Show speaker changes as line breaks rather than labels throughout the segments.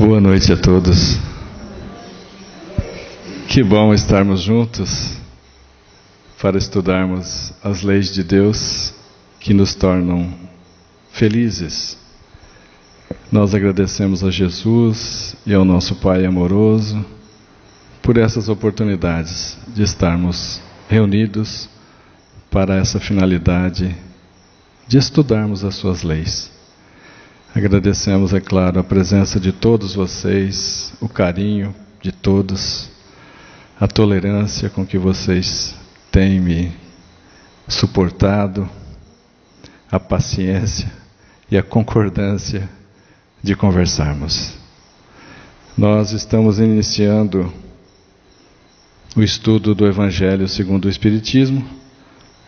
Boa noite a todos. Que bom estarmos juntos para estudarmos as leis de Deus que nos tornam felizes. Nós agradecemos a Jesus e ao nosso Pai amoroso por essas oportunidades de estarmos reunidos para essa finalidade de estudarmos as suas leis. Agradecemos, é claro, a presença de todos vocês, o carinho de todos, a tolerância com que vocês têm me suportado, a paciência e a concordância de conversarmos. Nós estamos iniciando o estudo do Evangelho segundo o Espiritismo.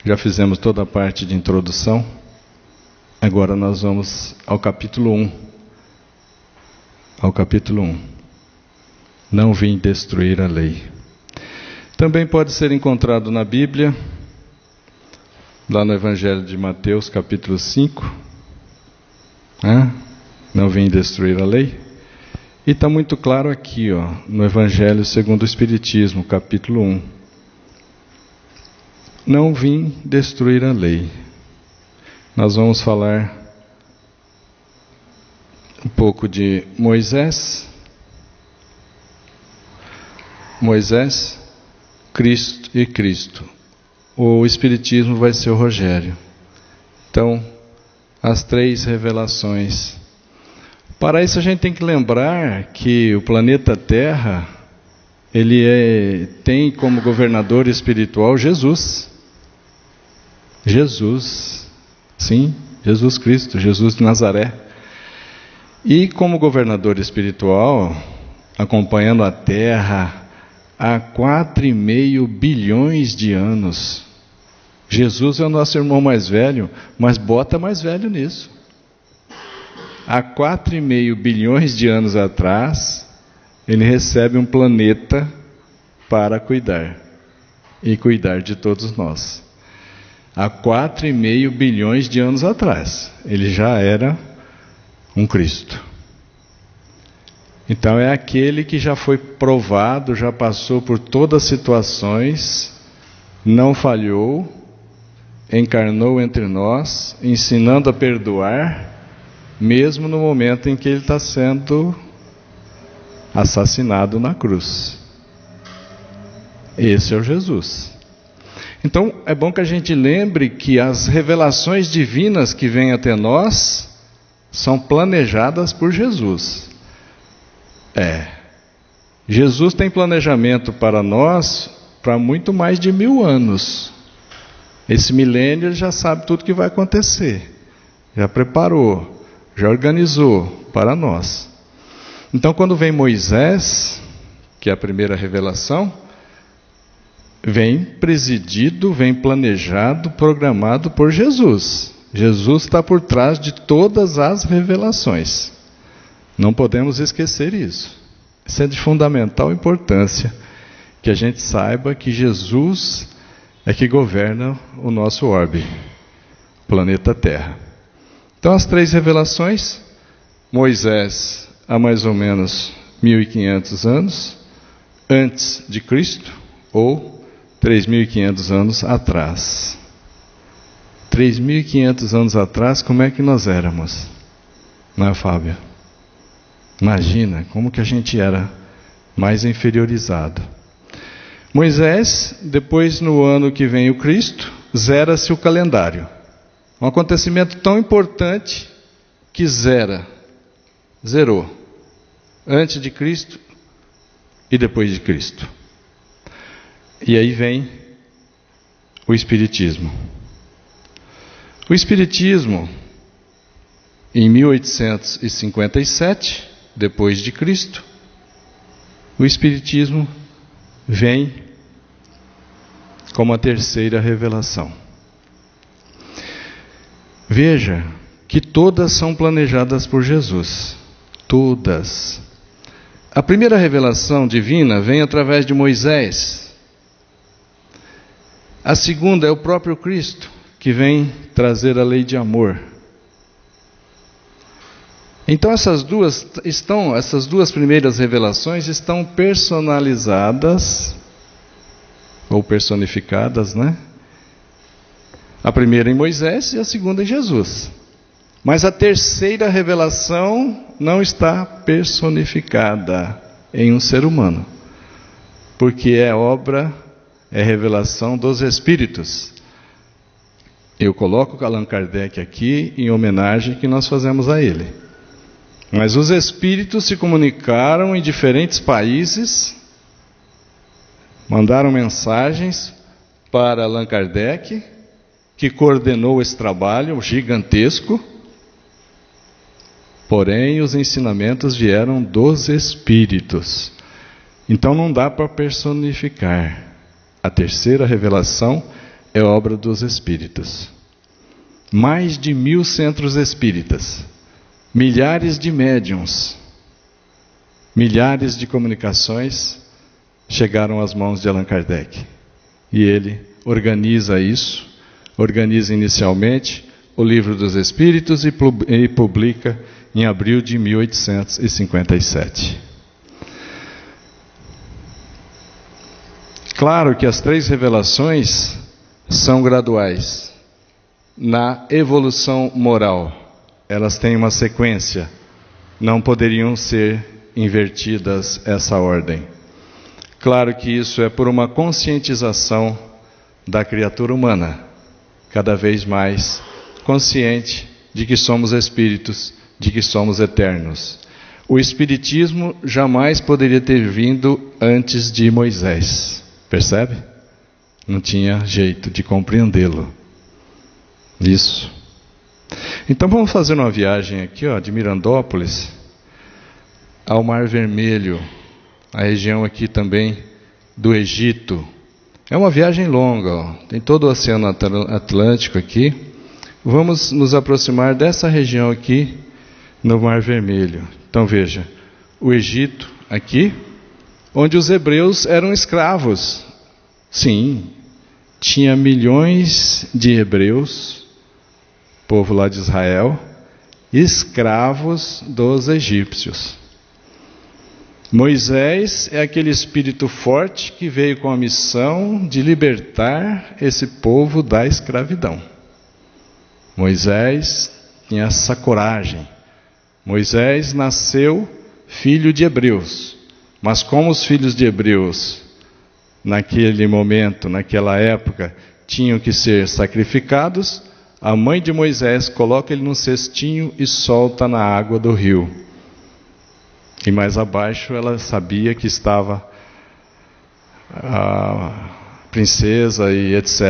Já fizemos toda a parte de introdução. Agora nós vamos ao capítulo 1. Ao capítulo 1. Não vim destruir a lei. Também pode ser encontrado na Bíblia, lá no Evangelho de Mateus, capítulo 5. Não vim destruir a lei. E está muito claro aqui, no Evangelho segundo o Espiritismo, capítulo 1. Não vim destruir a lei. Nós vamos falar um pouco de Moisés, Cristo e Cristo. O Espiritismo vai ser o Rogério. Então, as três revelações. Para isso a gente tem que lembrar que o planeta Terra, ele tem como governador espiritual Jesus. Sim, Jesus Cristo, Jesus de Nazaré. E como governador espiritual, acompanhando a Terra há 4,5 bilhões de anos. Jesus é o nosso irmão mais velho, mas bota mais velho nisso. Há 4,5 bilhões de anos atrás, ele recebe um planeta para cuidar. E cuidar de todos nós. Há 4,5 bilhões de anos atrás, ele já era um Cristo. Então é aquele que já foi provado, já passou por todas as situações, não falhou, encarnou entre nós, ensinando a perdoar, mesmo no momento em que ele está sendo assassinado na cruz. Esse é o Jesus. Então, é bom que a gente lembre que as revelações divinas que vêm até nós são planejadas por Jesus. Jesus tem planejamento para nós para muito mais de 1000 anos. Esse milênio ele já sabe tudo que vai acontecer. Já preparou, já organizou para nós. Então, quando vem Moisés, que é a primeira revelação, vem presidido, vem planejado, programado por Jesus. Jesus está por trás de todas as revelações. Não podemos esquecer isso. Isso é de fundamental importância, que a gente saiba que Jesus é que governa o nosso orbe, o planeta Terra. Então, as três revelações, Moisés há mais ou menos 1500 anos, antes de Cristo, ou 3.500 anos atrás. 3.500 anos atrás, como é que nós éramos? Não é, Fábio? Imagina como que a gente era mais inferiorizado. Moisés, depois no ano que vem o Cristo, zera-se o calendário. Um acontecimento tão importante que zerou. Antes de Cristo e depois de Cristo. E aí vem o Espiritismo. O Espiritismo, em 1857, depois de Cristo, o Espiritismo vem como a terceira revelação. Veja que todas são planejadas por Jesus. Todas. A primeira revelação divina vem através de Moisés. A segunda é o próprio Cristo, que vem trazer a lei de amor. Então essas duas primeiras revelações estão personalizadas ou personificadas, né? A primeira em Moisés e a segunda em Jesus. Mas a terceira revelação não está personificada em um ser humano, porque é revelação dos Espíritos. Eu coloco Allan Kardec aqui em homenagem que nós fazemos a ele. Mas os Espíritos se comunicaram em diferentes países, mandaram mensagens para Allan Kardec, que coordenou esse trabalho gigantesco. Porém, os ensinamentos vieram dos Espíritos. Então não dá para personificar. A terceira revelação é obra dos Espíritos. Mais de 1000 centros espíritas, milhares de médiuns, milhares de comunicações chegaram às mãos de Allan Kardec. E ele organiza isso, organiza inicialmente o Livro dos Espíritos e publica em abril de 1857. Claro que as 3 revelações são graduais. Na evolução moral, elas têm uma sequência. Não poderiam ser invertidas essa ordem. Claro que isso é por uma conscientização da criatura humana, cada vez mais consciente de que somos espíritos, de que somos eternos. O Espiritismo jamais poderia ter vindo antes de Moisés. Percebe? Não tinha jeito de compreendê-lo. Isso. Então vamos fazer uma viagem aqui, de Mirandópolis ao Mar Vermelho, a região aqui também do Egito. É uma viagem longa, tem todo o Oceano Atlântico aqui. Vamos nos aproximar dessa região aqui no Mar Vermelho. Então veja, o Egito aqui, onde os hebreus eram escravos. Sim, tinha milhões de hebreus, povo lá de Israel, escravos dos egípcios. Moisés é aquele espírito forte que veio com a missão de libertar esse povo da escravidão. Moisés tinha essa coragem. Moisés nasceu filho de hebreus, mas como os filhos de hebreus, naquele momento, naquela época, tinham que ser sacrificados, a mãe de Moisés coloca ele num cestinho e solta na água do rio. E mais abaixo ela sabia que estava a princesa e etc.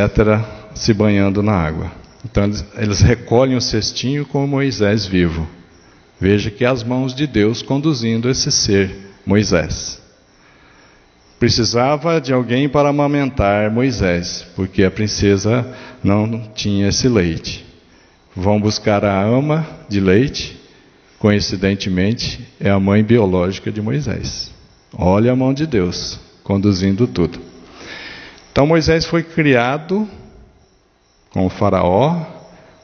se banhando na água. Então eles recolhem o cestinho com Moisés vivo. Veja que é as mãos de Deus conduzindo esse ser, Moisés. Precisava de alguém para amamentar Moisés, porque a princesa não tinha esse leite. Vão buscar a ama de leite, coincidentemente, é a mãe biológica de Moisés. Olha a mão de Deus, conduzindo tudo. Então Moisés foi criado com o faraó,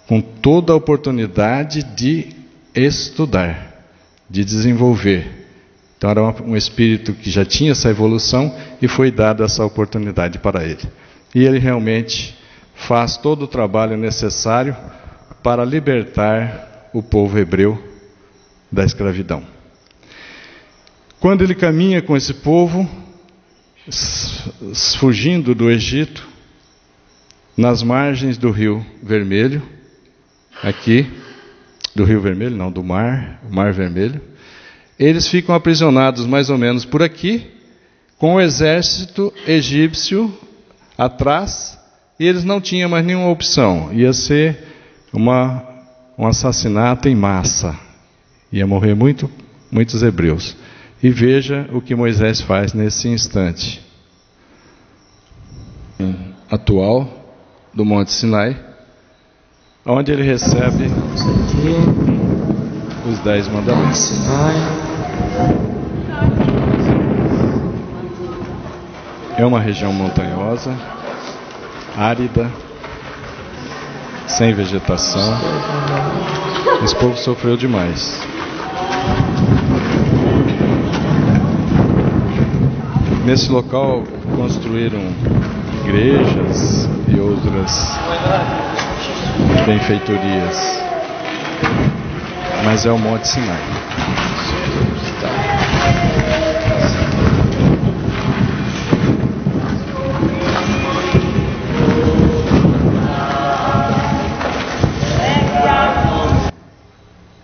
com toda a oportunidade de estudar, de desenvolver. Então era um espírito que já tinha essa evolução e foi dada essa oportunidade para ele. E ele realmente faz todo o trabalho necessário para libertar o povo hebreu da escravidão. Quando ele caminha com esse povo, fugindo do Egito, nas margens do Rio Vermelho, aqui, do Rio Vermelho, não, do Mar Vermelho, eles ficam aprisionados mais ou menos por aqui, com o exército egípcio atrás, e eles não tinham mais nenhuma opção, ia ser um assassinato em massa, ia morrer muitos hebreus. E veja o que Moisés faz nesse instante atual do Monte Sinai, onde ele recebe os 10 mandamentos. É uma região montanhosa, árida, sem vegetação. Esse povo sofreu demais. Nesse local construíram igrejas e outras benfeitorias. Mas é o Monte Sinai.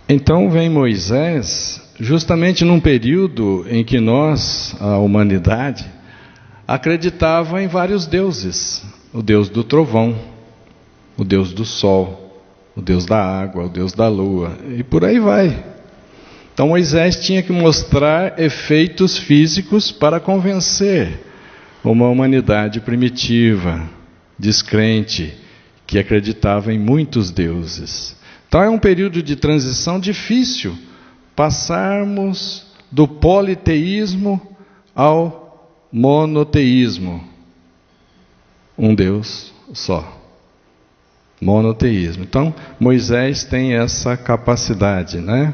Então vem Moisés, justamente num período em que nós, a humanidade, acreditava em vários deuses. O Deus do trovão, o Deus do sol, o Deus da água, o Deus da lua, e por aí vai. Então Moisés tinha que mostrar efeitos físicos para convencer uma humanidade primitiva, descrente, que acreditava em muitos deuses. Então é um período de transição difícil, passarmos do politeísmo ao monoteísmo. Um Deus só. Monoteísmo. Então Moisés tem essa capacidade, né?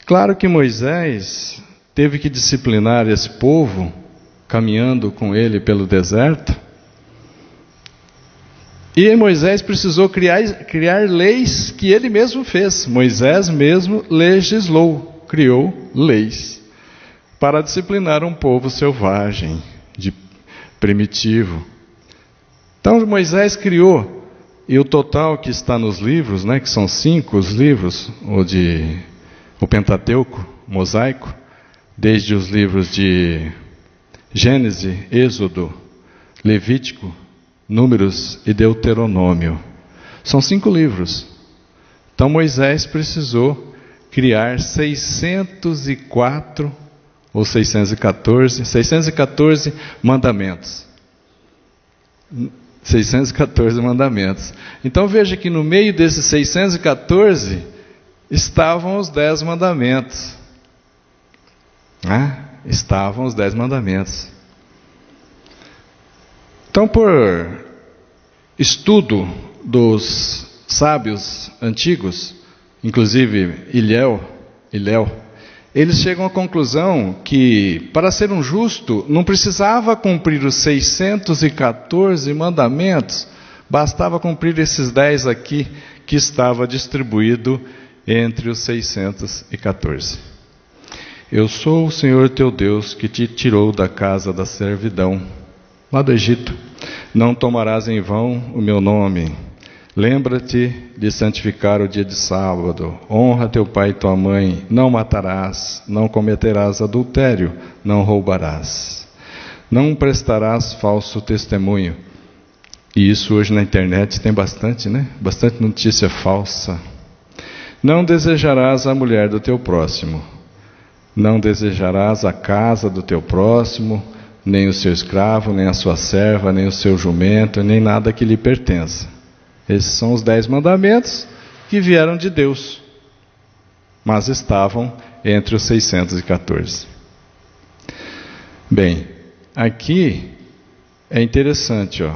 Claro que Moisés teve que disciplinar esse povo, caminhando com ele pelo deserto. E Moisés precisou criar leis que ele mesmo fez. Moisés mesmo legislou, criou leis para disciplinar um povo selvagem, primitivo. Então Moisés criou, e o total que está nos livros, né, que são 5 os livros, o Pentateuco, mosaico, desde os livros de Gênesis, Êxodo, Levítico, Números e Deuteronômio. São 5 livros. Então Moisés precisou criar 604 ou 614 mandamentos. 614 mandamentos. Então veja que no meio desses 614 estavam os 10 mandamentos. Estavam os 10 mandamentos. Então, por estudo dos sábios antigos, inclusive Hilel, eles chegam à conclusão que, para ser um justo, não precisava cumprir os 614 mandamentos, bastava cumprir esses 10 aqui, que estava distribuído entre os 614. Eu sou o Senhor teu Deus, que te tirou da casa da servidão, lá do Egito. Não tomarás em vão o meu nome. Lembra-te de santificar o dia de sábado. Honra teu pai e tua mãe. Não matarás. Não cometerás adultério. Não roubarás. Não prestarás falso testemunho. E isso hoje na internet tem bastante, né? Bastante notícia falsa. Não desejarás a mulher do teu próximo. Não desejarás a casa do teu próximo, nem o seu escravo, nem a sua serva, nem o seu jumento, nem nada que lhe pertença. Esses são os 10 mandamentos que vieram de Deus, mas estavam entre os 614. Bem, aqui é interessante,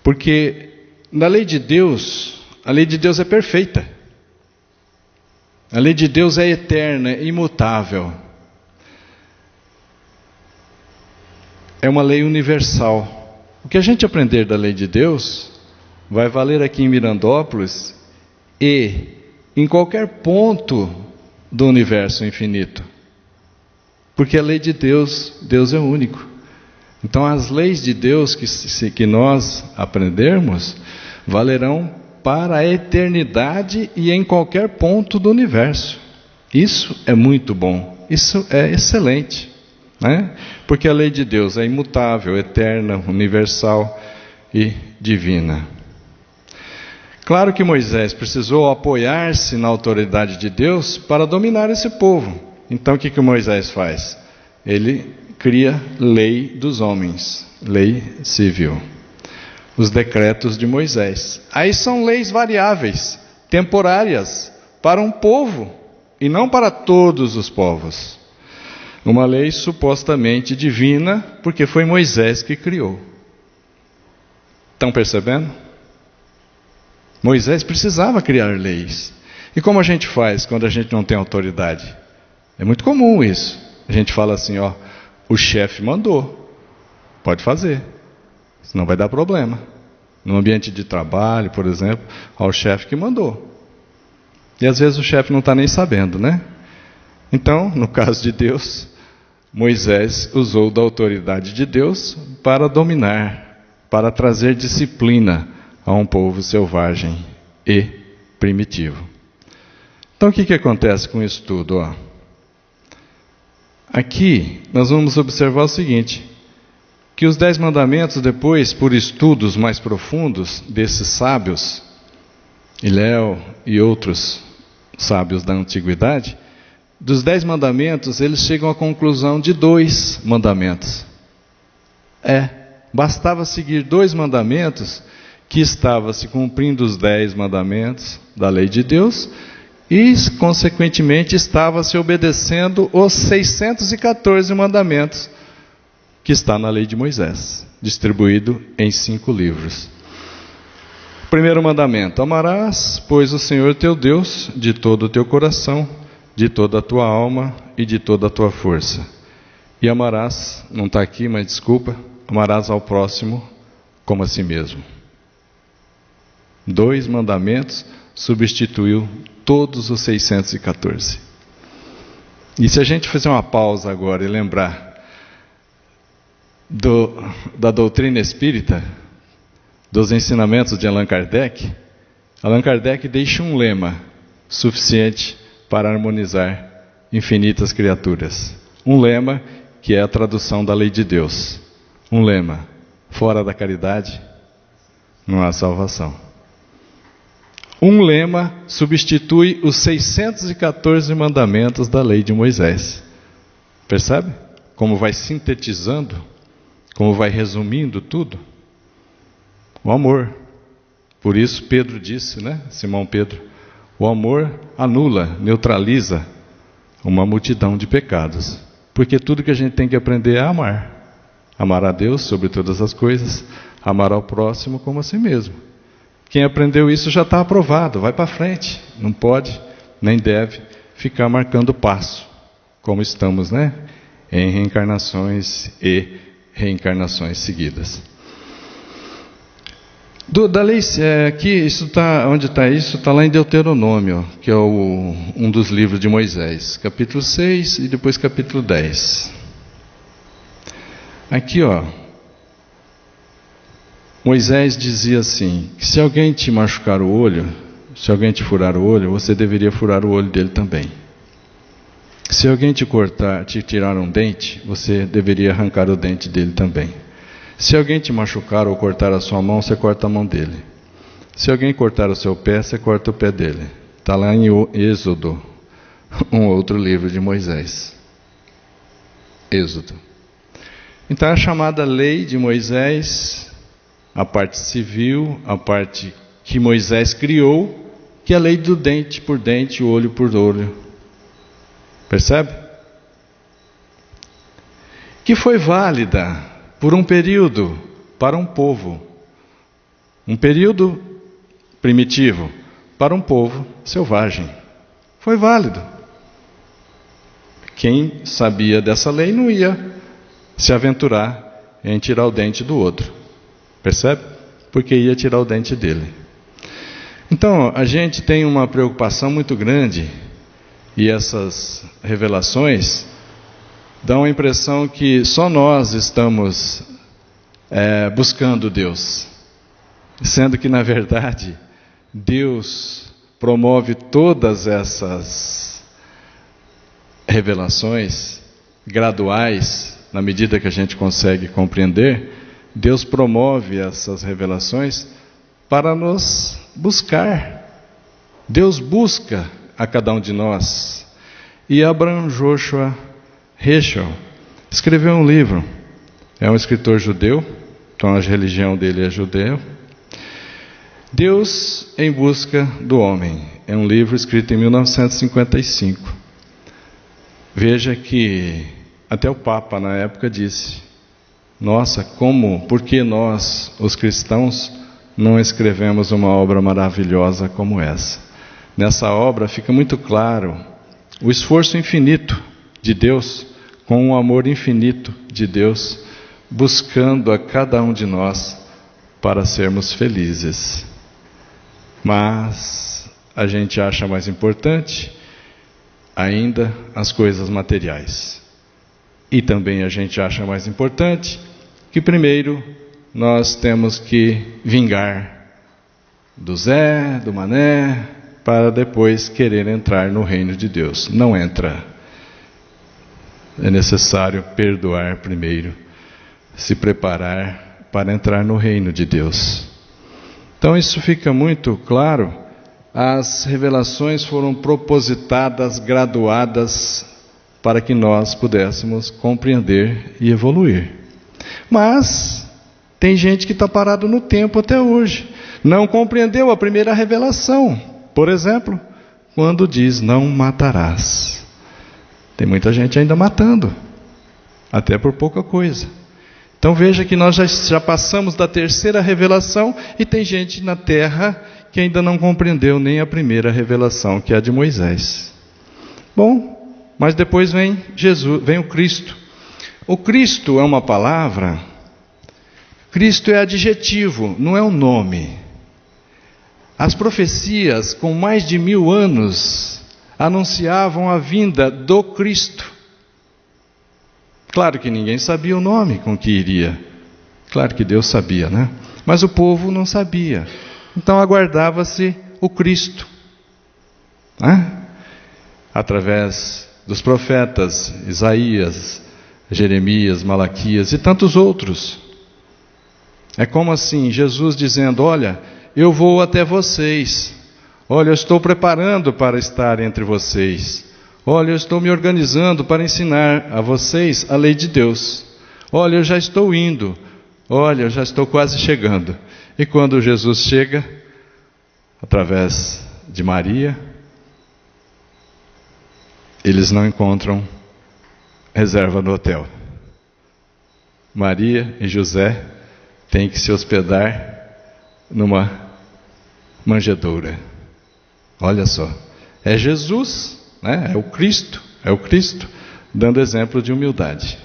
porque na lei de Deus, a lei de Deus é perfeita. A lei de Deus é eterna, imutável. É uma lei universal. O que a gente aprender da lei de Deus vai valer aqui em Mirandópolis e em qualquer ponto do universo infinito. Porque a lei de Deus, Deus é único. Então as leis de Deus que nós aprendermos valerão para a eternidade e em qualquer ponto do universo. Isso é muito bom. Isso é excelente. Né? Porque a lei de Deus é imutável, eterna, universal e divina. Claro que Moisés precisou apoiar-se na autoridade de Deus para dominar esse povo. Então o que Moisés faz? Ele cria lei dos homens, lei civil. Os decretos de Moisés. Aí são leis variáveis, temporárias, para um povo e não para todos os povos. Uma lei supostamente divina, porque foi Moisés que criou. Estão percebendo? Moisés precisava criar leis. E como a gente faz quando a gente não tem autoridade? É muito comum isso. A gente fala assim, o chefe mandou, pode fazer, senão vai dar problema. No ambiente de trabalho, por exemplo, ao chefe que mandou. E às vezes o chefe não está nem sabendo, né? Então, no caso de Deus, Moisés usou da autoridade de Deus para dominar, para trazer disciplina a um povo selvagem e primitivo. Então, o que acontece com isso tudo? Aqui, nós vamos observar o seguinte, que os 10 mandamentos, depois, por estudos mais profundos desses sábios, Hilel e outros sábios da antiguidade, dos 10 mandamentos, eles chegam à conclusão de 2 mandamentos. Bastava seguir 2 mandamentos, que estava se cumprindo os 10 mandamentos da lei de Deus, e, consequentemente, estava se obedecendo os 614 mandamentos, que está na lei de Moisés, distribuído em 5 livros. Primeiro mandamento: amarás, pois, o Senhor teu Deus de todo o teu coração, de toda a tua alma e de toda a tua força. E amarás, não está aqui, mas desculpa, amarás ao próximo como a si mesmo. 2 mandamentos substituiu todos os 614. E se a gente fizer uma pausa agora e lembrar da doutrina espírita, dos ensinamentos de Allan Kardec deixa um lema suficiente para harmonizar infinitas criaturas. Um lema que é a tradução da lei de Deus. Um lema: fora da caridade não há salvação. Um lema substitui os 614 mandamentos da lei de Moisés. Percebe? Como vai sintetizando, como vai resumindo tudo. O amor. Por isso Pedro disse, né? Simão Pedro, o amor anula, neutraliza uma multidão de pecados. Porque tudo que a gente tem que aprender é amar. Amar a Deus sobre todas as coisas, amar ao próximo como a si mesmo. Quem aprendeu isso já está aprovado, vai para frente. Não pode, nem deve ficar marcando passo, como estamos, né? Em reencarnações e reencarnações seguidas. Da lei, aqui, isso tá, onde está isso? Está lá em Deuteronômio, que é um dos livros de Moisés, capítulo 6 e depois capítulo 10. Aqui, Moisés dizia assim, que se alguém te machucar o olho, se alguém te furar o olho, você deveria furar o olho dele também. Se alguém te tirar um dente, você deveria arrancar o dente dele também. Se alguém te machucar ou cortar a sua mão, você corta a mão dele. Se alguém cortar o seu pé, você corta o pé dele. Está lá em Êxodo, um outro livro de Moisés. Êxodo. Então a chamada lei de Moisés, a parte civil, a parte que Moisés criou, que é a lei do dente por dente, olho por olho. Percebe? Que foi válida por um período para um povo. Um período primitivo para um povo selvagem. Foi válido. Quem sabia dessa lei não ia se aventurar em tirar o dente do outro. Percebe? Porque ia tirar o dente dele. Então, a gente tem uma preocupação muito grande, e essas revelações dão a impressão que só nós estamos buscando Deus, sendo que, na verdade, Deus promove todas essas revelações graduais, na medida que a gente consegue compreender. Deus promove essas revelações para nos buscar. Deus busca a cada um de nós. E Abraham Joshua Heschel escreveu um livro. É um escritor judeu, então a religião dele é judeu. Deus em busca do homem. É um livro escrito em 1955. Veja que até o Papa na época disse: nossa, por que nós, os cristãos, não escrevemos uma obra maravilhosa como essa? Nessa obra fica muito claro o esforço infinito de Deus com o amor infinito de Deus, buscando a cada um de nós para sermos felizes. Mas a gente acha mais importante ainda as coisas materiais. E também a gente acha mais importante que primeiro nós temos que vingar do Zé, do Mané, para depois querer entrar no reino de Deus. Não entra. É necessário perdoar primeiro, se preparar para entrar no reino de Deus. Então isso fica muito claro. As revelações foram propositadas, graduadas, para que nós pudéssemos compreender e evoluir. Mas tem gente que está parado no tempo até hoje. Não compreendeu a primeira revelação. Por exemplo, quando diz não matarás. Tem muita gente ainda matando, até por pouca coisa. Então veja que nós já passamos da terceira revelação e tem gente na terra que ainda não compreendeu nem a primeira revelação, que é a de Moisés. Bom, mas depois vem Jesus, vem o Cristo. O Cristo é uma palavra. Cristo é adjetivo, não é um nome. As profecias, com mais de 1000 anos, anunciavam a vinda do Cristo. Claro que ninguém sabia o nome com que iria. Claro que Deus sabia, né? Mas o povo não sabia. Então aguardava-se o Cristo, né? Através dos profetas Isaías, Jeremias, Malaquias e tantos outros. É como assim, Jesus dizendo: olha, eu vou até vocês. Olha, eu estou preparando para estar entre vocês. Olha, eu estou me organizando para ensinar a vocês a lei de Deus. Olha, eu já estou indo. Olha, eu já estou quase chegando. E quando Jesus chega, através de Maria, eles não encontram reserva no hotel. Maria e José têm que se hospedar numa manjedoura. Olha só, é Jesus, né? É o Cristo, dando exemplo de humildade.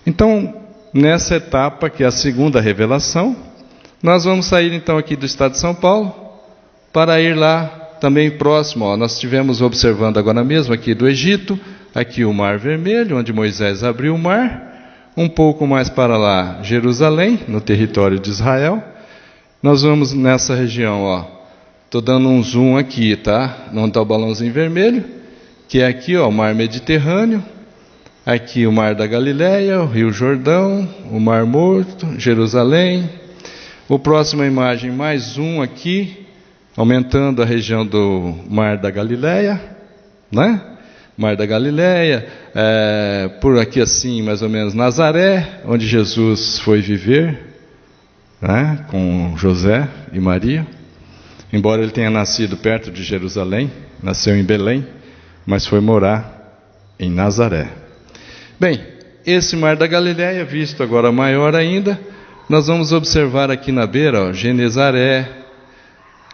Então, nessa etapa, que é a segunda revelação, nós vamos sair então aqui do estado de São Paulo, para ir lá também próximo. Ó, nós estivemos observando agora mesmo aqui do Egito, aqui o Mar Vermelho, onde Moisés abriu o mar, um pouco mais para lá, Jerusalém, no território de Israel. Nós vamos nessa região, ó. Estou dando um zoom aqui, tá? Onde está o balãozinho vermelho, que é aqui, ó, o Mar Mediterrâneo. Aqui o Mar da Galileia, o Rio Jordão, o Mar Morto, Jerusalém. O próximo imagem, mais um aqui, aumentando a região do Mar da Galileia, né? Mar da Galileia, por aqui assim, mais ou menos, Nazaré, onde Jesus foi viver, né? Com José e Maria. Embora ele tenha nascido perto de Jerusalém, nasceu em Belém, mas foi morar em Nazaré. Bem, esse Mar da Galileia, visto agora maior ainda, nós vamos observar aqui na beira, ó, Genezaré,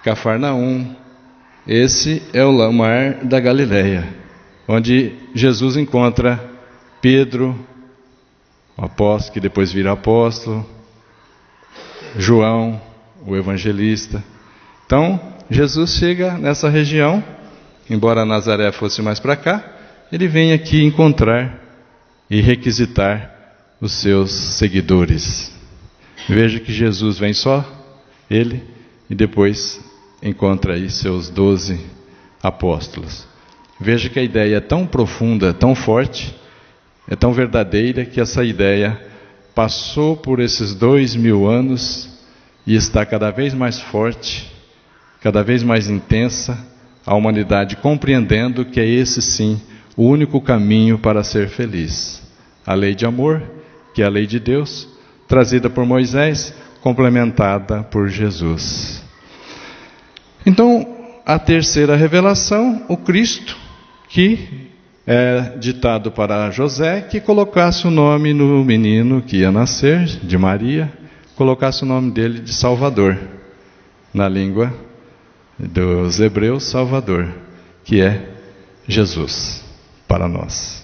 Cafarnaum. Esse é o Mar da Galileia, onde Jesus encontra Pedro, o apóstolo, que depois vira apóstolo, João, o evangelista. Então, Jesus chega nessa região, embora Nazaré fosse mais para cá, ele vem aqui encontrar e requisitar os seus seguidores. Veja que Jesus vem só, ele, e depois encontra aí seus 12 apóstolos. Veja que a ideia é tão profunda, tão forte, é tão verdadeira, que essa ideia passou por esses 2000 anos e está cada vez mais forte, cada vez mais intensa, a humanidade compreendendo que é esse sim o único caminho para ser feliz. A lei de amor, que é a lei de Deus, trazida por Moisés, complementada por Jesus. Então, a terceira revelação, o Cristo, que é ditado para José, que colocasse o nome no menino que ia nascer, de Maria, colocasse o nome dele de Salvador, na língua dos hebreus, Salvador, que é Jesus para nós.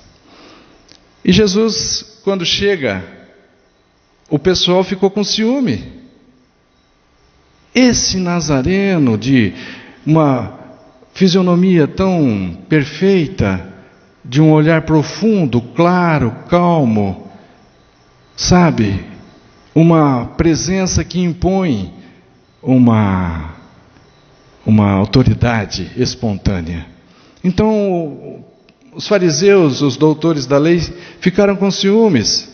E Jesus, quando chega, o pessoal ficou com ciúme. Esse Nazareno de uma fisionomia tão perfeita, de um olhar profundo, claro, calmo, sabe? Uma presença que impõe uma autoridade espontânea. Então, os fariseus, os doutores da lei, ficaram com ciúmes,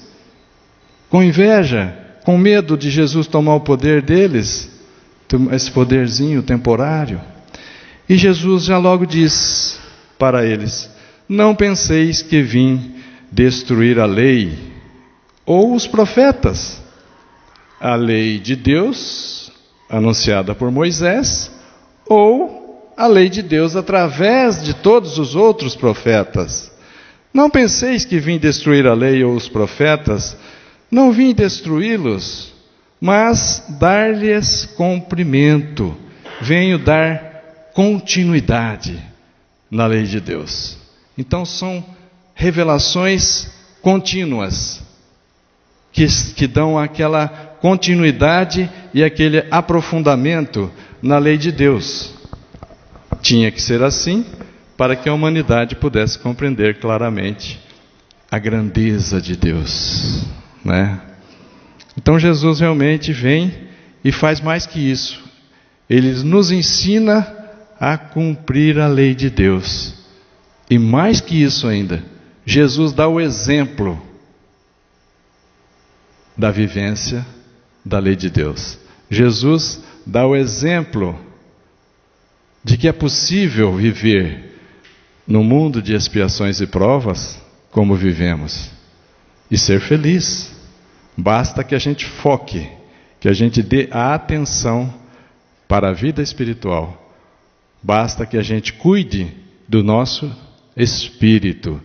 com inveja, com medo de Jesus tomar o poder deles, esse poderzinho temporário. E Jesus já logo diz para eles: não penseis que vim destruir a lei ou os profetas. A lei de Deus, anunciada por Moisés, ou a lei de Deus através de todos os outros profetas. Não penseis que vim destruir a lei ou os profetas. Não vim destruí-los, mas dar-lhes cumprimento. Venho dar continuidade na lei de Deus. Então são revelações contínuas, que dão aquela continuidade e aquele aprofundamento na lei de Deus. Tinha que ser assim para que a humanidade pudesse compreender claramente a grandeza de Deus, né? Então Jesus realmente vem e faz mais que isso. Ele nos ensina a cumprir a lei de Deus. E mais que isso ainda, Jesus dá o exemplo da vivência da lei de Deus. Jesus dá o exemplo de que é possível viver no mundo de expiações e provas como vivemos e ser feliz. Basta que a gente foque, que a gente dê a atenção para a vida espiritual. Basta que a gente cuide do nosso espírito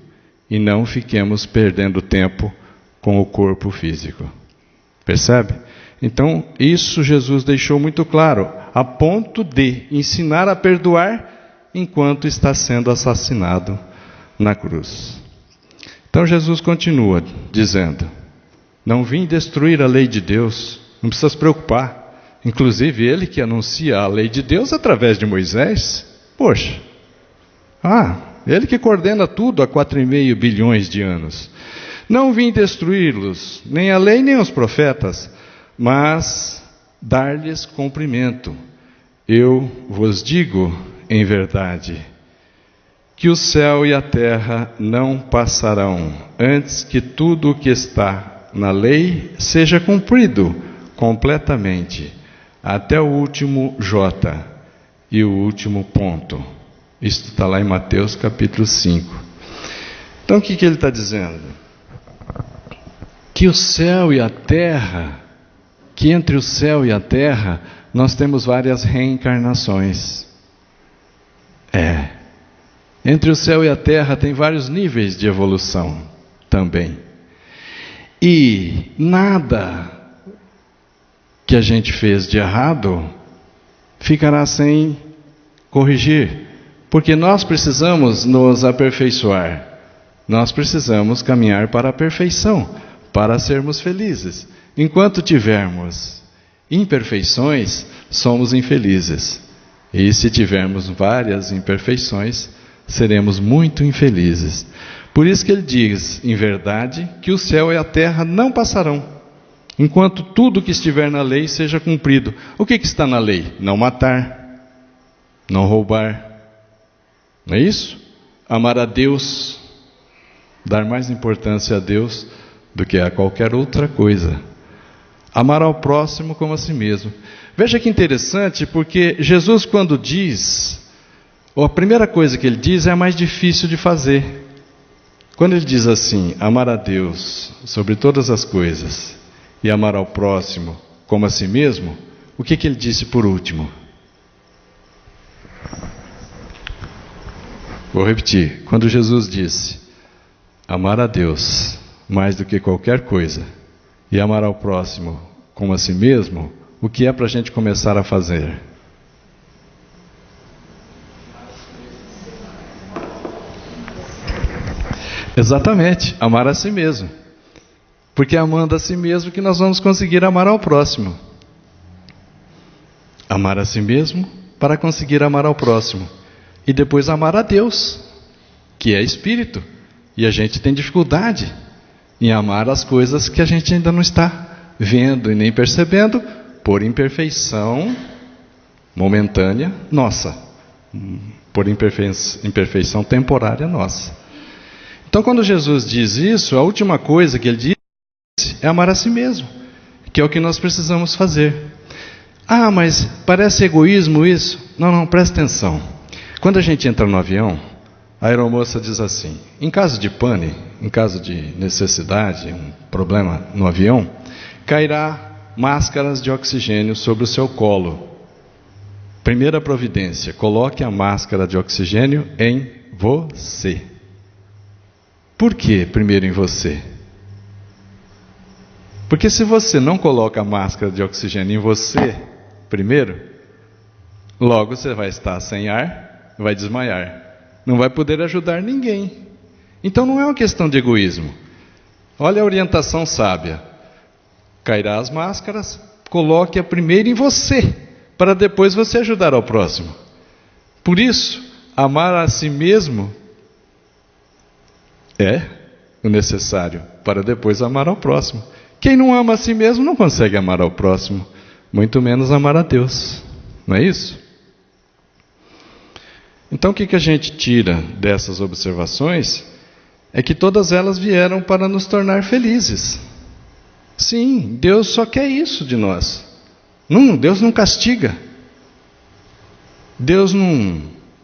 e não fiquemos perdendo tempo com o corpo físico. Percebe? Então, isso Jesus deixou muito claro, a ponto de ensinar a perdoar enquanto está sendo assassinado na cruz. Então Jesus continua dizendo: não vim destruir a lei de Deus, não precisa se preocupar. Inclusive ele que anuncia a lei de Deus através de Moisés, poxa, ele que coordena tudo há 4,5 bilhões de anos. Não vim destruí-los, nem a lei nem os profetas, mas dar-lhes cumprimento. Eu vos digo em verdade, que o céu e a terra não passarão, antes que tudo o que está na lei seja cumprido completamente, até o último J e o último ponto. Isto está lá em Mateus capítulo 5. Então o que ele está dizendo? Que o céu e a terra, que entre o céu e a terra nós temos várias reencarnações. Entre o céu e a terra tem vários níveis de evolução também. E nada que a gente fez de errado ficará sem corrigir, porque nós precisamos nos aperfeiçoar. Nós precisamos caminhar para a perfeição, para sermos felizes. Enquanto tivermos imperfeições, somos infelizes. E se tivermos várias imperfeições, seremos muito infelizes. Por isso que ele diz, em verdade, que o céu e a terra não passarão, enquanto tudo que estiver na lei seja cumprido. O que está na lei? Não matar, não roubar, não é isso? Amar a Deus, dar mais importância a Deus do que a qualquer outra coisa. Amar ao próximo como a si mesmo. Veja que interessante, porque Jesus, quando diz, a primeira coisa que ele diz é a mais difícil de fazer. Quando ele diz assim, amar a Deus sobre todas as coisas e amar ao próximo como a si mesmo, o que ele disse por último? Vou repetir. Quando Jesus disse, amar a Deus mais do que qualquer coisa e amar ao próximo como a si mesmo, o que é para a gente começar a fazer? Exatamente, amar a si mesmo. Porque é amando a si mesmo que nós vamos conseguir amar ao próximo. Amar a si mesmo para conseguir amar ao próximo. E depois amar a Deus, que é Espírito. E a gente tem dificuldade em amar as coisas que a gente ainda não está vendo e nem percebendo, por imperfeição momentânea nossa, por imperfeição temporária nossa. Então, quando Jesus diz isso, a última coisa que ele diz é amar a si mesmo, que é o que nós precisamos fazer. Ah, mas parece egoísmo isso? Não, presta atenção. Quando a gente entra no avião, a aeromoça diz assim: em caso de pane, em caso de necessidade, um problema no avião, cairá máscaras de oxigênio sobre o seu colo. Primeira providência, coloque a máscara de oxigênio em você. Por que primeiro em você? Porque se você não coloca a máscara de oxigênio em você primeiro, logo você vai estar sem ar, vai desmaiar. Não vai poder ajudar ninguém. Então não é uma questão de egoísmo. Olha a orientação sábia. Cairá as máscaras, coloque-a primeiro em você, para depois você ajudar ao próximo. Por isso, amar a si mesmo é o necessário para depois amar ao próximo. Quem não ama a si mesmo não consegue amar ao próximo, muito menos amar a Deus. Não é isso? Então o que a gente tira dessas observações é que todas elas vieram para nos tornar felizes. Sim, Deus só quer isso de nós. Deus não castiga. Deus não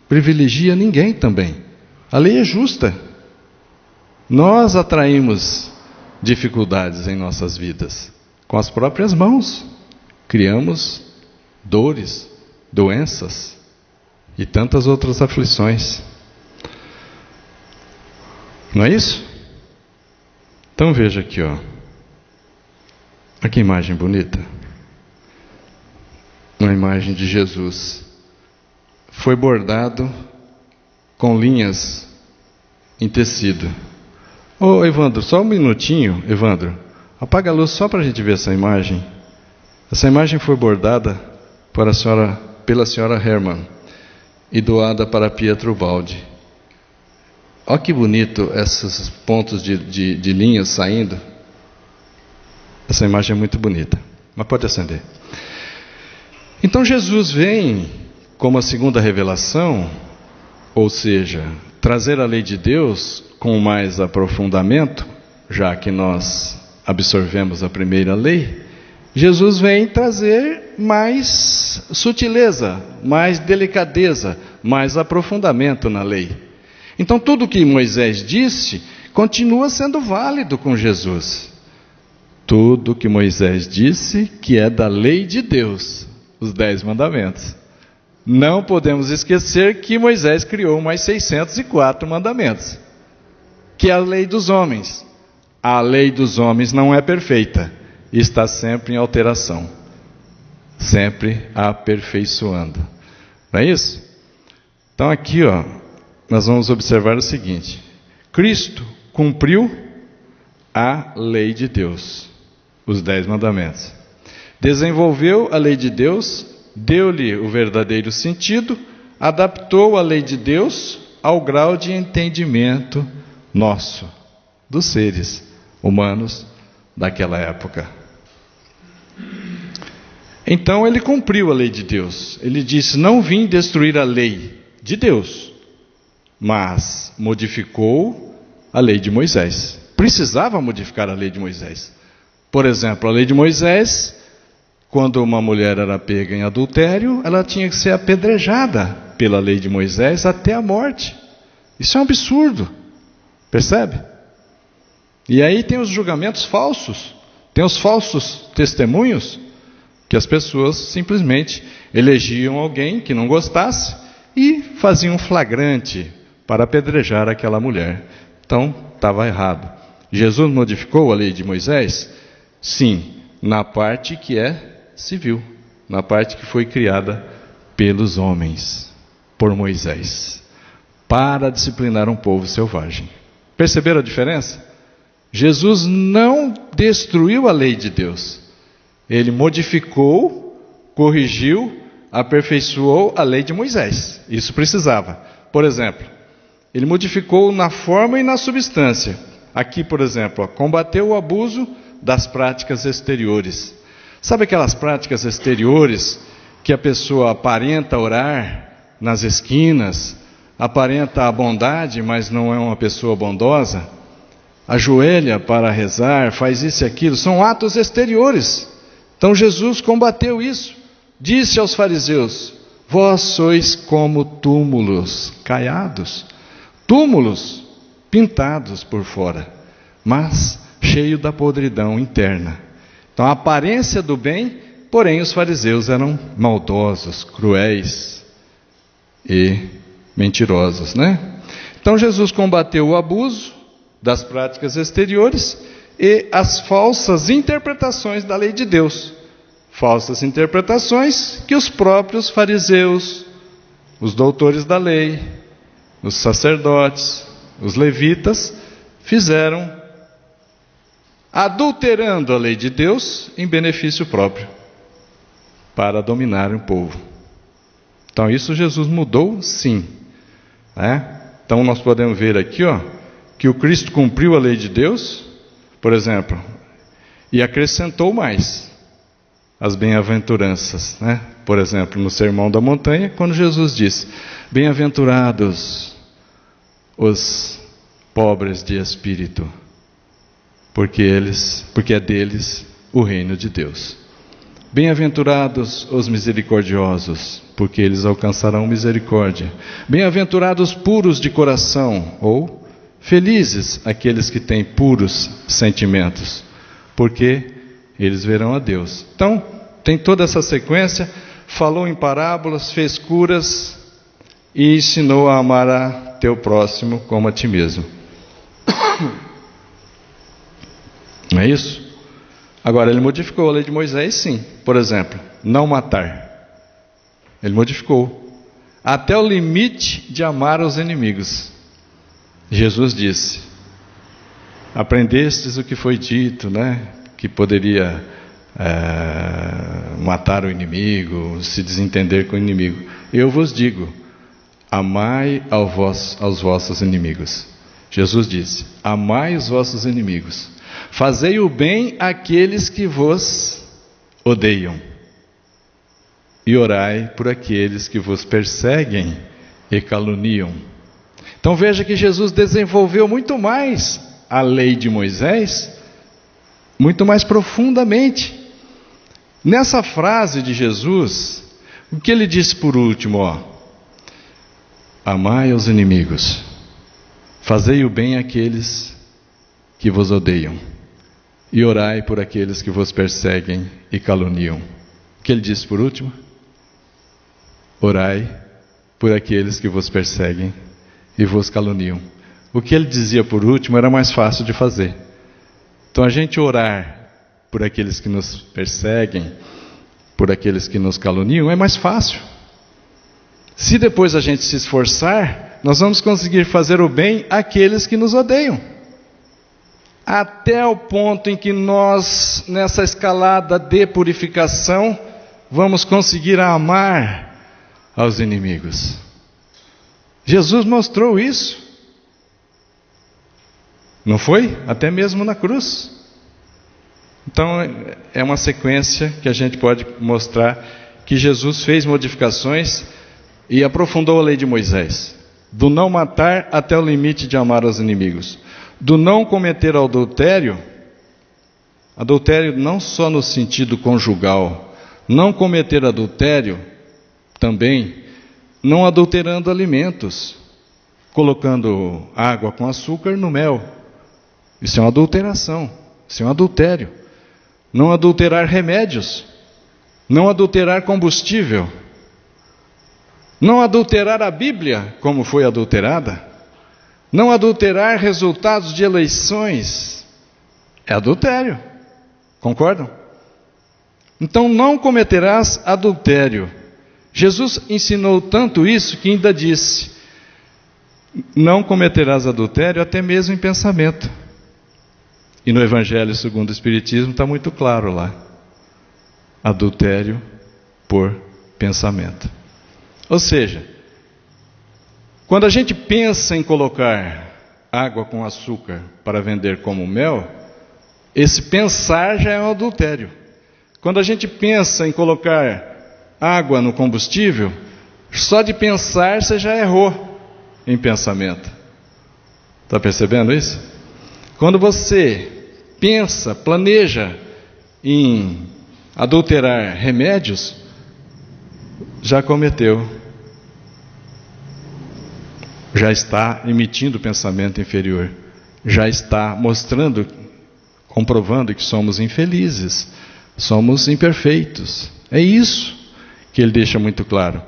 privilegia ninguém também. A lei é justa. Nós atraímos dificuldades em nossas vidas com as próprias mãos. Criamos dores, doenças e tantas outras aflições. Não é isso? Então veja aqui, ó. Olha que imagem bonita. Uma imagem de Jesus. Foi bordado com linhas em tecido. Ô Evandro, só um minutinho, Evandro. Apaga a luz só para a gente ver essa imagem. Essa imagem foi bordada pela senhora Hermann e doada para Pietro Baldi. Olha que bonito esses pontos de linhas saindo. Essa imagem é muito bonita. Mas pode acender. Então Jesus vem como a segunda revelação, ou seja, trazer a lei de Deus com mais aprofundamento, já que nós absorvemos a primeira lei. Jesus vem trazer mais sutileza, mais delicadeza, mais aprofundamento na lei. Então tudo que Moisés disse continua sendo válido com Jesus. Tudo que Moisés disse que é da lei de Deus, os 10 mandamentos. Não podemos esquecer que Moisés criou mais 604 mandamentos, que é a lei dos homens. A lei dos homens não é perfeita, está sempre em alteração, sempre aperfeiçoando. Não é isso? Então aqui, ó, nós vamos observar o seguinte: Cristo cumpriu a lei de Deus, os 10 mandamentos. Desenvolveu a lei de Deus, deu-lhe o verdadeiro sentido, adaptou a lei de Deus ao grau de entendimento nosso, dos seres humanos daquela época. Então ele cumpriu a lei de Deus. Ele disse: não vim destruir a lei de Deus, mas modificou a lei de Moisés. Precisava modificar a lei de Moisés. Por exemplo, a lei de Moisés, quando uma mulher era pega em adultério, ela tinha que ser apedrejada pela lei de Moisés até a morte. Isso é um absurdo. Percebe? E aí tem os julgamentos falsos, tem os falsos testemunhos, que as pessoas simplesmente elegiam alguém que não gostasse e faziam um flagrante para apedrejar aquela mulher. Então, estava errado. Jesus modificou a lei de Moisés? Sim, na parte que é civil, na parte que foi criada pelos homens, por Moisés, para disciplinar um povo selvagem. Perceberam a diferença? Jesus não destruiu a lei de Deus. Ele modificou, corrigiu, aperfeiçoou a lei de Moisés. Isso precisava. Por exemplo, ele modificou na forma e na substância. Aqui, por exemplo, combateu o abuso das práticas exteriores. Sabe aquelas práticas exteriores que a pessoa aparenta orar nas esquinas, aparenta a bondade, mas não é uma pessoa bondosa? Ajoelha para rezar, faz isso e aquilo, são atos exteriores. Então Jesus combateu isso. Disse aos fariseus: vós sois como túmulos caiados, túmulos pintados por fora, mas cheio da podridão interna. Então a aparência do bem, porém os fariseus eram maldosos, cruéis e mentirosos, né? Então Jesus combateu o abuso das práticas exteriores e as falsas interpretações da lei de Deus. Falsas interpretações que os próprios fariseus, os doutores da lei, os sacerdotes, os levitas fizeram, adulterando a lei de Deus em benefício próprio, para dominar o povo. Então isso Jesus mudou, sim, né? Então nós podemos ver aqui, que o Cristo cumpriu a lei de Deus, por exemplo, e acrescentou mais as bem-aventuranças, né? Por exemplo, no Sermão da Montanha, quando Jesus diz: bem-aventurados os pobres de espírito, porque é deles o reino de Deus. Bem-aventurados os misericordiosos, porque eles alcançarão misericórdia. Bem-aventurados puros de coração, ou felizes aqueles que têm puros sentimentos, porque eles verão a Deus. Então, tem toda essa sequência, falou em parábolas, fez curas e ensinou a amar a teu próximo como a ti mesmo. Não é isso? Agora, ele modificou a lei de Moisés, sim. Por exemplo, não matar. Ele modificou. Até o limite de amar os inimigos. Jesus disse: aprendestes o que foi dito, né? Que poderia matar o inimigo, se desentender com o inimigo. Eu vos digo, amai aos vossos inimigos. Jesus disse: amai os vossos inimigos. Fazei o bem àqueles que vos odeiam. E orai por aqueles que vos perseguem e caluniam. Então veja que Jesus desenvolveu muito mais a lei de Moisés, muito mais profundamente. Nessa frase de Jesus, o que ele disse por último? Amai os inimigos, fazei o bem àqueles que vos odeiam, e orai por aqueles que vos perseguem e caluniam. O que ele disse por último? Orai por aqueles que vos perseguem e vos caluniam. O que ele dizia por último era mais fácil de fazer. Então a gente orar por aqueles que nos perseguem, por aqueles que nos caluniam, é mais fácil. Se depois a gente se esforçar, nós vamos conseguir fazer o bem àqueles que nos odeiam. Até o ponto em que nós, nessa escalada de purificação, vamos conseguir amar aos inimigos. Jesus mostrou isso. Não foi? Até mesmo na cruz. Então, é uma sequência que a gente pode mostrar que Jesus fez modificações e aprofundou a lei de Moisés. Do não matar até o limite de amar aos inimigos. Do não cometer adultério não só no sentido conjugal, não cometer adultério também, não adulterando alimentos, colocando água com açúcar no mel. Isso é uma adulteração, isso é um adultério. Não adulterar remédios, não adulterar combustível, não adulterar a Bíblia como foi adulterada, não adulterar resultados de eleições, é adultério, concordam? Então não cometerás adultério. Jesus ensinou tanto isso que ainda disse: não cometerás adultério até mesmo em pensamento. E no Evangelho segundo o Espiritismo está muito claro lá. Adultério por pensamento. Ou seja, quando a gente pensa em colocar água com açúcar para vender como mel, esse pensar já é um adultério. Quando a gente pensa em colocar água no combustível, só de pensar você já errou em pensamento. Está percebendo isso? Quando você pensa, planeja em adulterar remédios, já cometeu. Já está emitindo pensamento inferior. Já está mostrando, comprovando que somos infelizes, somos imperfeitos. É isso que ele deixa muito claro.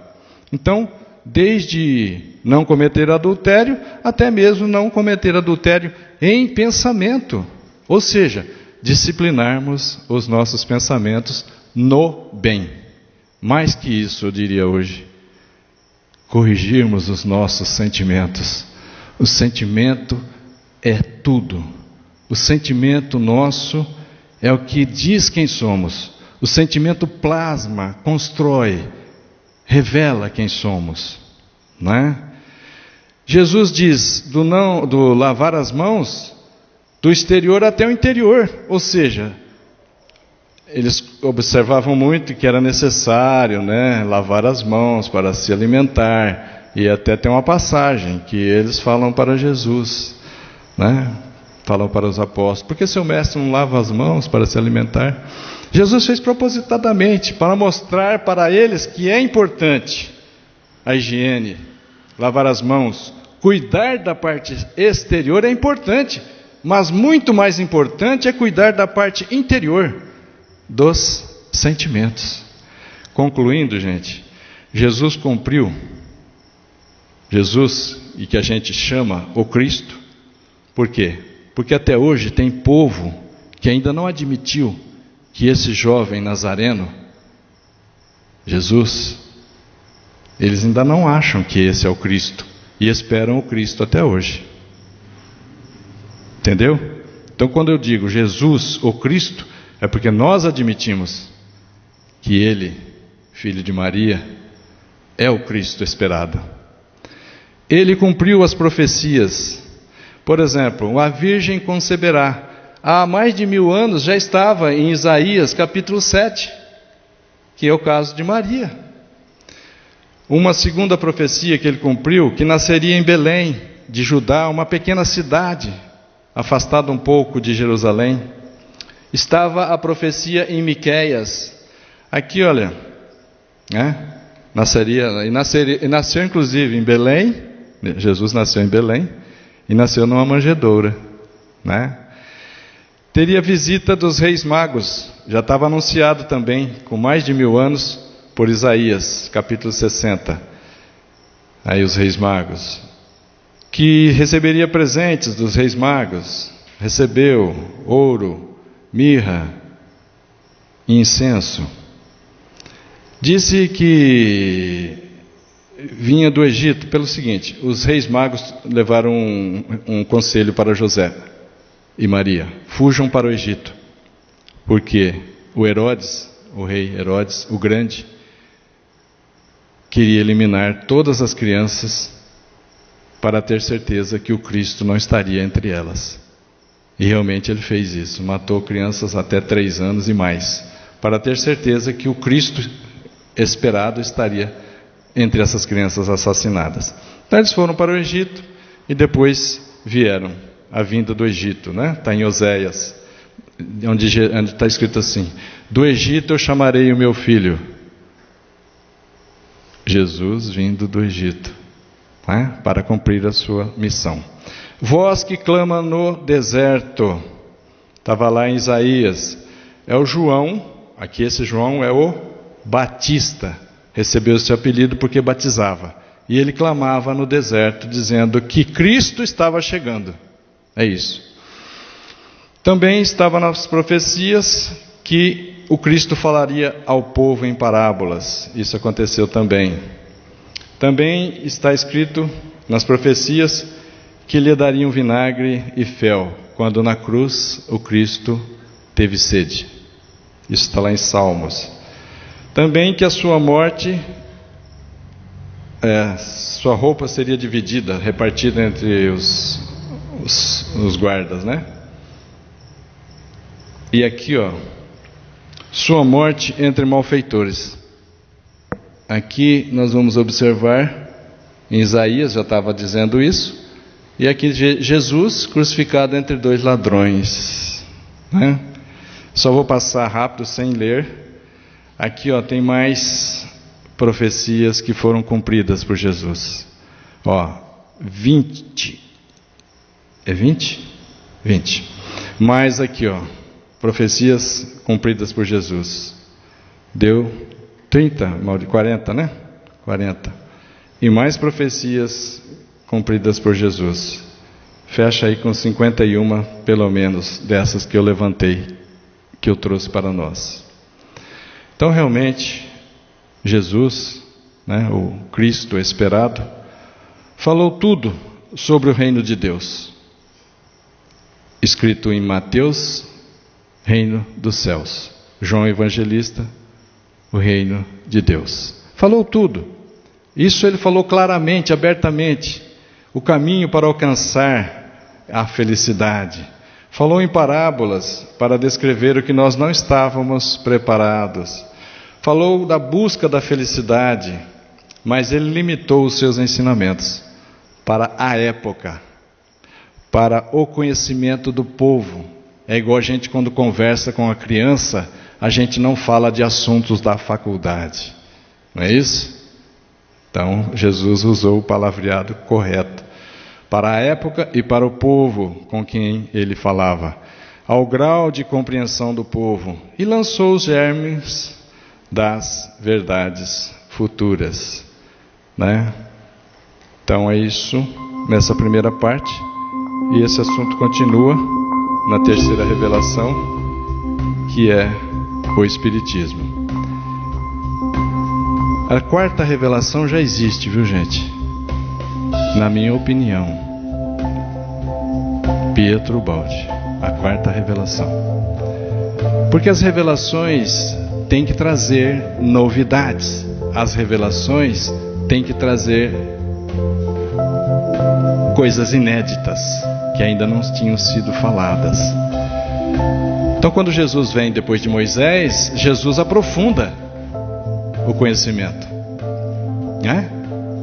Então, desde não cometer adultério, até mesmo não cometer adultério em pensamento. Ou seja, disciplinarmos os nossos pensamentos no bem. Mais que isso, eu diria hoje, corrigirmos os nossos sentimentos. O sentimento é tudo. O sentimento nosso é o que diz quem somos. O sentimento plasma, constrói, revela quem somos, não é? Jesus diz do lavar as mãos do exterior até o interior, ou seja, eles observavam muito que era necessário, né, lavar as mãos para se alimentar, e até tem uma passagem que eles falam para Jesus, né? Falam para os apóstolos: por que seu mestre não lava as mãos para se alimentar? Jesus fez propositadamente para mostrar para eles que é importante a higiene, lavar as mãos, cuidar da parte exterior é importante, mas muito mais importante é cuidar da parte interior, dos sentimentos. Concluindo, gente, Jesus cumpriu, Jesus, e que a gente chama o Cristo, por quê? Porque até hoje tem povo que ainda não admitiu que esse jovem nazareno, Jesus, eles ainda não acham que esse é o Cristo e esperam o Cristo até hoje. Entendeu? Então, quando eu digo Jesus, o Cristo, é porque nós admitimos que Ele, filho de Maria, é o Cristo esperado. Ele cumpriu as profecias. Por exemplo, a Virgem conceberá. Há mais de 1000 anos já estava em Isaías capítulo 7, que é o caso de Maria. Uma segunda profecia que ele cumpriu, que nasceria em Belém, de Judá, uma pequena cidade, afastada um pouco de Jerusalém. Estava a profecia em Miqueias. Aqui, olha, né? Nasceu inclusive em Belém. Jesus nasceu em Belém e nasceu numa manjedoura, né? Teria visita dos reis magos, já estava anunciado também, com mais de 1000 anos, por Isaías, capítulo 60. Aí os reis magos, que receberia presentes dos reis magos, recebeu ouro, mirra e incenso. Disse que vinha do Egito pelo seguinte: os reis magos levaram um conselho para José e Maria: fujam para o Egito, porque o Herodes, o rei Herodes, o grande, queria eliminar todas as crianças para ter certeza que o Cristo não estaria entre elas. E realmente ele fez isso, matou crianças até 3 anos e mais, para ter certeza que o Cristo esperado estaria entre essas crianças assassinadas. Então eles foram para o Egito e depois vieram. A vinda do Egito, né? Está em Oséias, onde está escrito assim: do Egito eu chamarei o meu filho. Jesus vindo do Egito, né? Para cumprir a sua missão. Voz que clama no deserto, estava lá em Isaías, é o João. Aqui esse João é o Batista, recebeu esse apelido porque batizava, e ele clamava no deserto dizendo que Cristo estava chegando. É isso. Também estava nas profecias que o Cristo falaria ao povo em parábolas. Isso aconteceu também. Também está escrito nas profecias, que lhe dariam vinagre e fel, quando na cruz o Cristo teve sede. Isso está lá em Salmos. Também que a sua morte, sua roupa seria dividida, repartida entre os guardas, né? E aqui, sua morte entre malfeitores. Aqui nós vamos observar, em Isaías já estava dizendo isso, e aqui Jesus crucificado entre dois ladrões, né? Só vou passar rápido sem ler. Aqui tem mais profecias que foram cumpridas por Jesus. 20. É 20? 20. Mais aqui, profecias cumpridas por Jesus. Deu 40, né? 40. E mais profecias cumpridas por Jesus. Fecha aí com 51, pelo menos, dessas que eu levantei, que eu trouxe para nós. Então, realmente, Jesus, o Cristo esperado, falou tudo sobre o reino de Deus. Escrito em Mateus, reino dos céus. João Evangelista, o reino de Deus. Falou tudo. Isso ele falou claramente, abertamente. O caminho para alcançar a felicidade. Falou em parábolas para descrever o que nós não estávamos preparados. Falou da busca da felicidade, mas ele limitou os seus ensinamentos para a época, para o conhecimento do povo. É igual a gente quando conversa com a criança, a gente não fala de assuntos da faculdade, não é isso? Então Jesus usou o palavreado correto para a época e para o povo com quem ele falava, ao grau de compreensão do povo, e lançou os germes das verdades futuras, né? Então é isso nessa primeira parte, e esse assunto continua na terceira revelação, que é o Espiritismo. A quarta revelação já existe, viu, gente? Na minha opinião, Pietro Baldi, a quarta revelação. Porque as revelações têm que trazer novidades. As revelações têm que trazer coisas inéditas que ainda não tinham sido faladas. Então, quando Jesus vem depois de Moisés, Jesus aprofunda o conhecimento, né?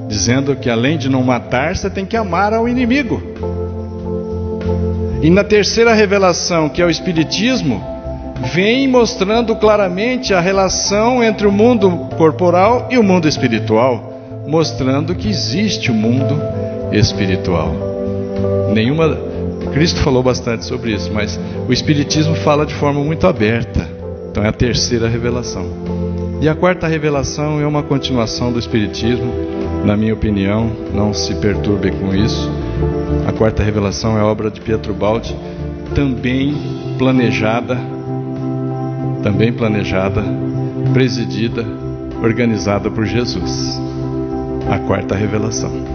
Dizendo que além de não matar, você tem que amar ao inimigo. E na terceira revelação, que é o Espiritismo, vem mostrando claramente a relação entre o mundo corporal e o mundo espiritual, mostrando que existe o mundo espiritual. Cristo falou bastante sobre isso, mas o Espiritismo fala de forma muito aberta. Então é a terceira revelação. E a quarta revelação é uma continuação do Espiritismo, na minha opinião, não se perturbe com isso. A quarta revelação é obra de Pietro Baldi, também planejada, presidida, organizada por Jesus. A quarta revelação.